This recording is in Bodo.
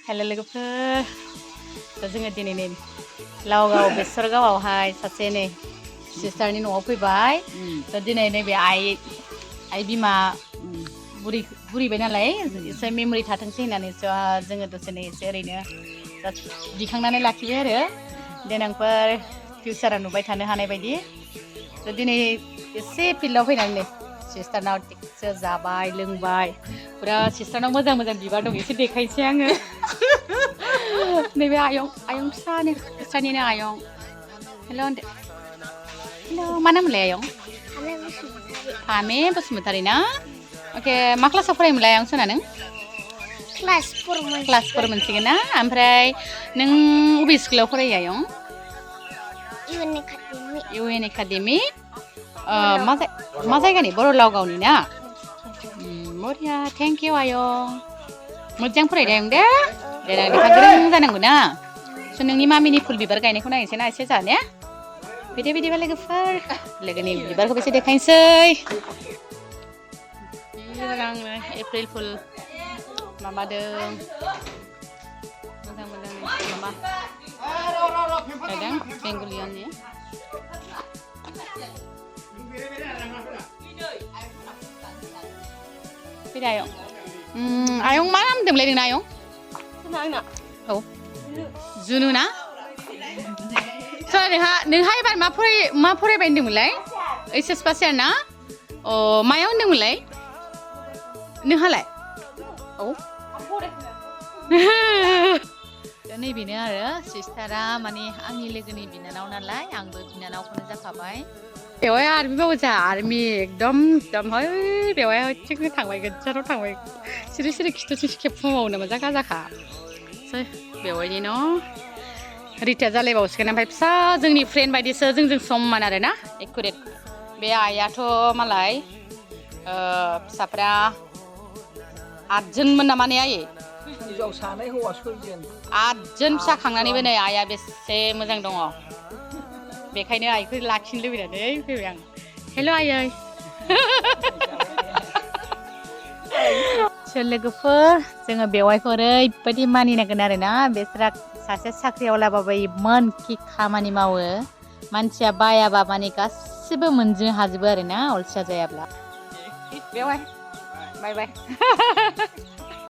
हेलो लोगोफोर दा जोङो दिनै नै लावगाव बेसरगावआवहाय सासे नै सिस्टारनि न'आव फैबाय दा दिनै नैबे आइ बिमा बुरिबाय नालाय एसे मेमरि थाथोंसै होननानैसो जोङो दसेनो एसे ओरैनो दिखांनानै लाखिबाय आरो देनांफोर फिउचाराव नुबाय थानो हानाय बायदि दा दिनै एसे फिल्डआव फैनानै नै सिस्टारनाव थिगसे जाबाय लोंबाय पुरा सिस्टारनाव मोजां मोजां बिबार दं एसे देखायनोसै आङो नैबे आयं फिसानिनो आयं हेल' होनदो हेल' मा नामलाय आयं फामे बसुमतारी ना अके मा क्लासाव फरायोमोनलाय आयं सना नों क्लास 4 मोनसिगोन ना ओमफ्राय नों बबे स्कुलाव फरायो आयं UN एकाडेमि मा जायगानि बर' लावगावनि ना बरिया थेंक इउ आयं मोजां फरायदों आयं दे देनां लेखा गोरों जानांगौ ना स' नोंनि मामिनि फुल बिबार गायनायखौ नायनोसै ना एसे जाने बिदिबा लोगोफोर लोगोनि बिबारखौबो एसे देखायनोसै आङो एप्रिल फुल माबादों मोजां माबा गायदों बेंगलियाननि फैदो आयं मा नाम होनदोंमोनलाय नोंना आयं औ जुनु ना नोंहा एबार मा फरायबाय होनदोंमोनलाय HS पास यार ना अ मायाव होनदोंमोनलाय नोंहालाय औ दा नैबेनो आरो सिस्टारा माने आंनि लोगोनि बिनानाव नालाय आंबो बिनानावखौनो जाखाबाय बेवहाय आर्मि मावो जोंहा आर्मि एकदम है बेवहाय थिगनो थांबाय गोजानाव थांबाय सिरि खिथु खेबफुं मावो नामा जाखा बेवहायनि न' रिटायार जालायबावसिगोन ओमफ्राय फिसा जोंनि फ्रेन्ड बायदिसो जोंजों समान आरो ना एकुरेट बे आइयाथ' मालाय फिसाफ्रा 8 जनमोन नामा ने आयै हिनजाव सानै हौवा 6 जन 8 जन फिसा खांनानैबो नै आइया बेसे मोजां दङ बेखायनो आइखौ लाखिनो लुबैनानै फैबाय आं हेल' आयै लोगोफोर जोङो बेवाइखौ ओरैबायदि मानिनांगोन आरोना बेसोरा सासे साख्रियावलाबाबो इमान खि खामानि मावो मानसिया बायाबा माने गासिबो मोनजों हाजोबो आरोना अलसिया जायाब्ला बेवाइ बाय